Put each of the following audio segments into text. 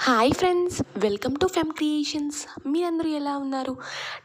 Hi friends, welcome to fem creations. మీరందరూ ఎలా ఉన్నారు?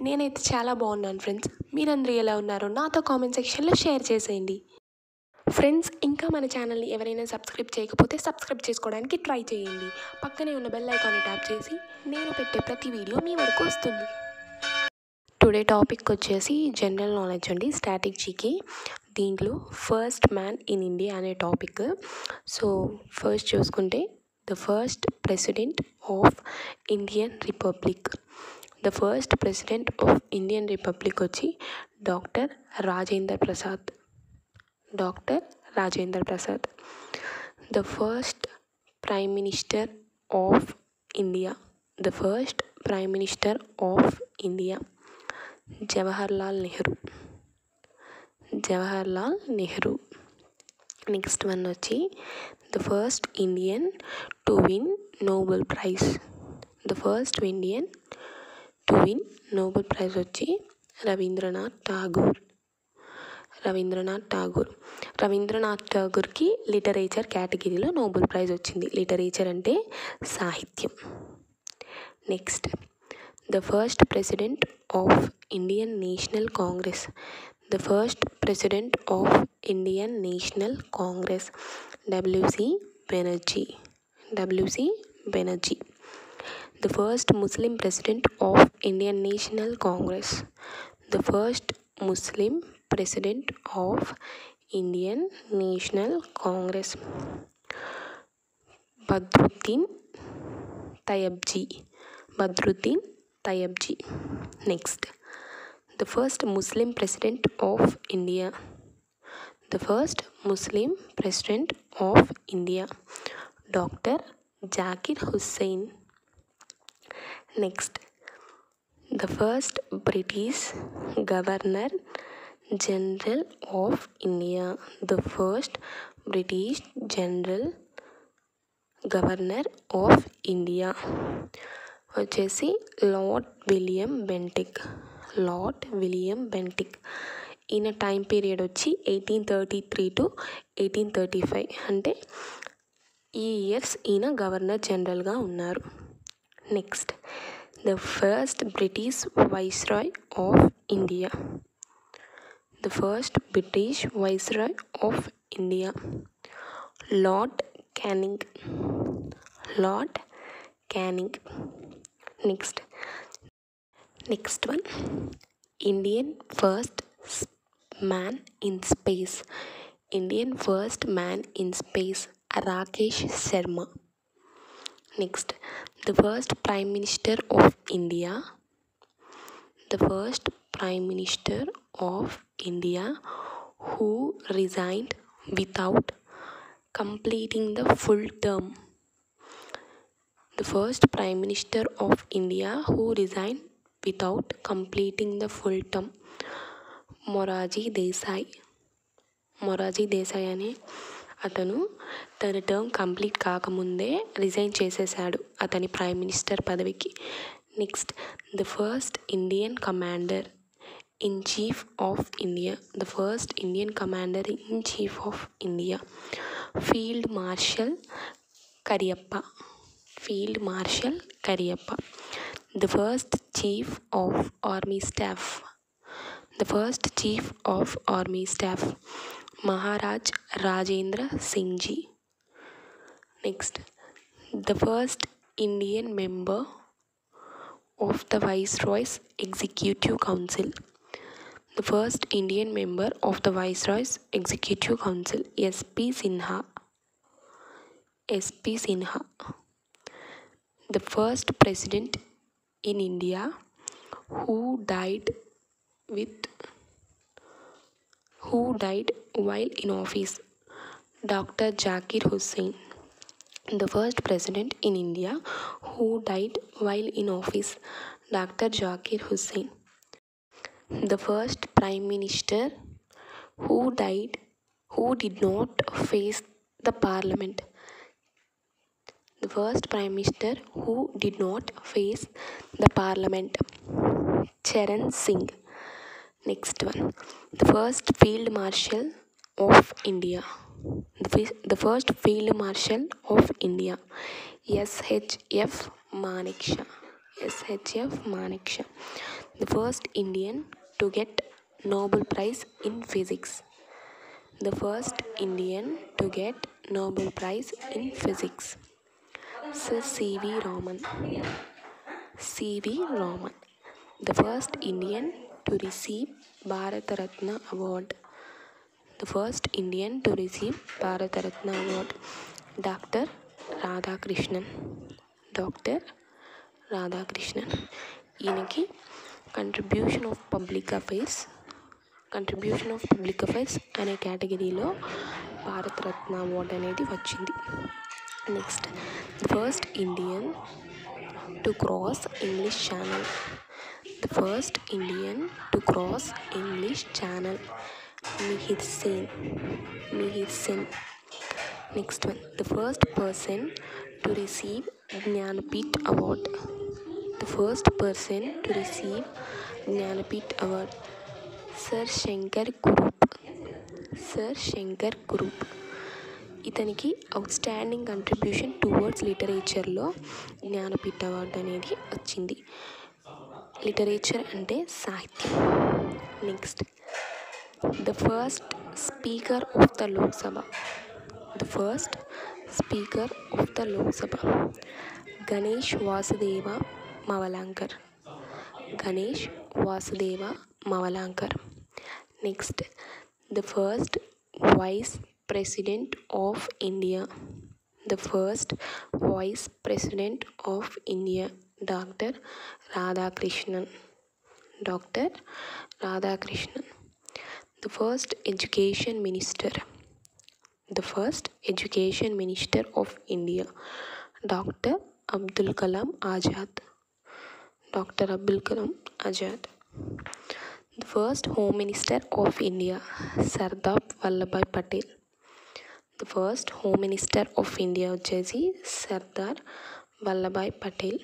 నేనైతే చాలా బాగున్నాను ఫ్రెండ్స్. మీరందరూ ఎలా ఉన్నారో నాతో కామెంట్ సెక్షన్లో షేర్ చేసేయండి. ఫ్రెండ్స్, ఇంకా మన ఛానల్ని ఎవరైనా సబ్స్క్రైబ్ చేయకపోతే సబ్స్క్రైబ్ చేసుకోవడానికి ట్రై చేయండి. పక్కనే ఉన్న బెల్ ఐకాన్ని ట్యాప్ చేసి నేను పెట్టే ప్రతి వీడియో మీ వరకు వస్తుంది. టుడే టాపిక్ వచ్చేసి జనరల్ నాలెడ్జ్ అండి, స్టాటిక్ జీకే. దీంట్లో ఫస్ట్ మ్యాన్ ఇన్ ఇండియా అనే టాపిక్. సో ఫస్ట్ చూసుకుంటే the first president of Indian republic. The first president of Indian republic వచ్చి doctor Rajendra Prasad. The first prime minister of India. The first prime minister of India Jawaharlal Nehru. Next one వచ్చి the first Indian to win Nobel prize. The first Indian to win Nobel prize వచ్చి రవీంద్రనాథ్ ఠాగూర్కి literature కేటగిరీలో Nobel prize వచ్చింది. Literature అంటే సాహిత్యం. Next the first president of Indian National Congress. The first president of Indian National Congress W C Banerjee. The first Muslim president of Indian National Congress. The first Muslim president of Indian National Congress Badruddin Tyabji. Next the first Muslim president of India. The first Muslim president of India doctor Zakir Hussain. Next the first British governor general of India. The first British governor of India వచ్చేసి lord William Bentinck. ఈయన time period వచ్చి 1833 to 1835. అంటే ఈ years ఈయన governor జనరల్గా ఉన్నారు. Next the first British viceroy of India. The first British viceroy of India lord canning. Next one Indian first man in space Rakesh Sharma. Next the first prime minister of India. The first prime minister of India who resigned without completing the full term. The first Prime Minister of India who resigned without completing the full term Morarji Desai అనే అతను తన term complete కాకముందే resign చేసేసాడు అతని prime minister పదవికి. Next the first Indian commander in chief of India. The first Indian commander in chief of India field marshal Cariappa. The first chief of army staff Maharaj Rajendra Singh ji. Next the first Indian member of the viceroy's executive council. The first Indian member of the Viceroy's Executive Council, S.P. Sinha. The first president in India who died while in office, Dr. Zakir Hussain. The first president in India who died while in office, Dr. Zakir Hussain. The first prime minister who did not face the parliament. The first prime minister who did not face the parliament, Charan Singh. Next one, the first field marshal of India. The first Field Marshal of India, SHF Manekshaw. SHF Manekshaw. The first Indian to get Nobel Prize in Physics. The first Indian to get Nobel Prize in Physics. Sir C.V. Raman. C.V. Raman. The first Indian to receive Bharat Ratna Award. The first Indian to receive Bharat Ratna Award. Dr. Radhakrishnan. Dr. Radhakrishnan. ఈయనకి contribution of public affairs అనే కేటగిరీలో Bharat Ratna award అనేది వచ్చింది. Next, the first Indian to cross English channel. The first Indian to cross English channel, Mihir Sen. Next one, the first person to receive Jnanpith award. The first person to receive Jnanapith Award, Sir Shankar Kurup. ఇతనికి outstanding contribution towards లిటరేచర్లో Jnanpith award అనేది వచ్చింది. Literature అంటే సాహిత్యం. Next, the first speaker of the Lok Sabha. The first speaker of the Lok Sabha, Ganesh Vasudev Mavalankar. Next, the first vice president of India. The first vice president of India, doctor Radhakrishnan. The first education minister. The first education minister of India, doctor Abdul Kalam Azad. The first Home Minister of India, Sardar Vallabhbhai Patel. The first Home Minister of India వచ్చేసి సర్దార్ వల్లభాయ్ పటేల్.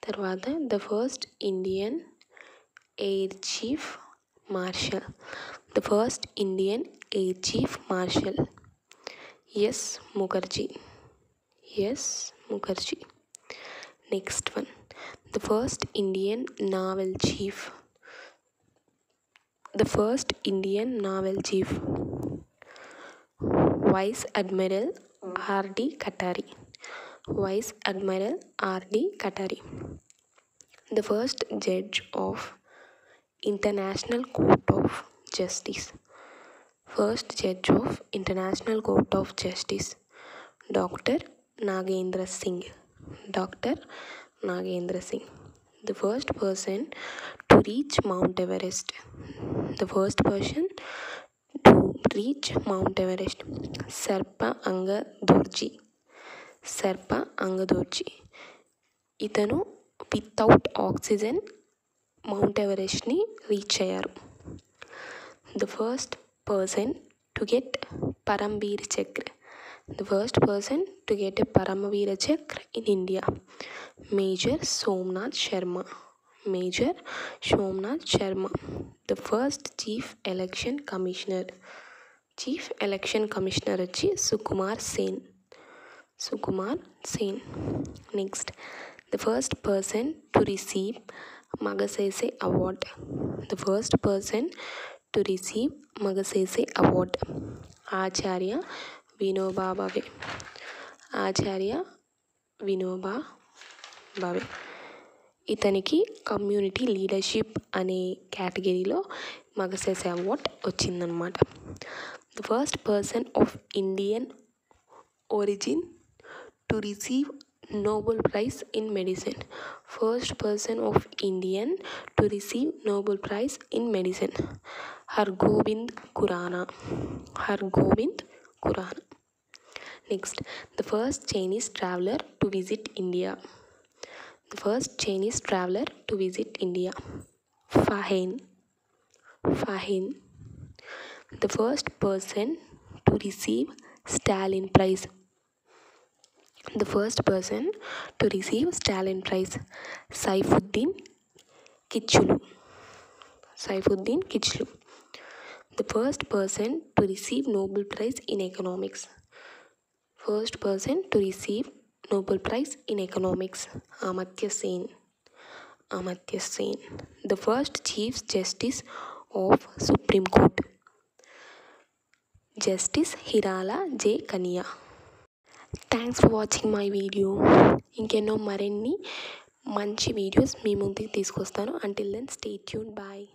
తర్వాత the first Indian air chief marshal. The first Indian air chief marshal, S Mukherjee. Next one, the first Indian naval chief. The first Indian naval chief, vice admiral R D. Katari. The first judge of international court of justice. First judge of international court of justice, doctor Nagendra Singh. The first person to reach Mount Everest. The first person to reach Mount Everest, Sherpa Angdorji. ఇతను without oxygen mount ఎవరెస్ట్ని reach అయ్యారు. The first person to get Param Bir చక్ర. The first person to get a Paramavira Chakra in India, Major Somnath Sharma. The first Chief Election Commissioner వచ్చి Sukumar Sen. Next, the first person to receive Magsaysay Award. The first person to receive Magsaysay Award, Acharya Vinoba Bhave. ఇతనికి community leadership అనే కేటగిరీలో Magsaysay award వచ్చిందనమాట. The first person of Indian origin to receive Nobel prize in medicine. First person of Indian to receive Nobel prize in medicine, Hargobind Khorana. Next, the first Chinese traveler to visit India. Fahin. The first person to receive Stalin Prize. Saifuddin Kichlu. The first person to receive Nobel Prize in Economics. First person to receive Nobel Prize in Economics. Amartya Sen. Amartya Sen. The first Chief Justice of Supreme Court. Justice Hirala J. Kania. Thanks for watching my video. ఇంకెన్నో మరిన్ని మంచి videos మీ ముందుకు తీసుకొస్తాను. Until then stay tuned. Bye.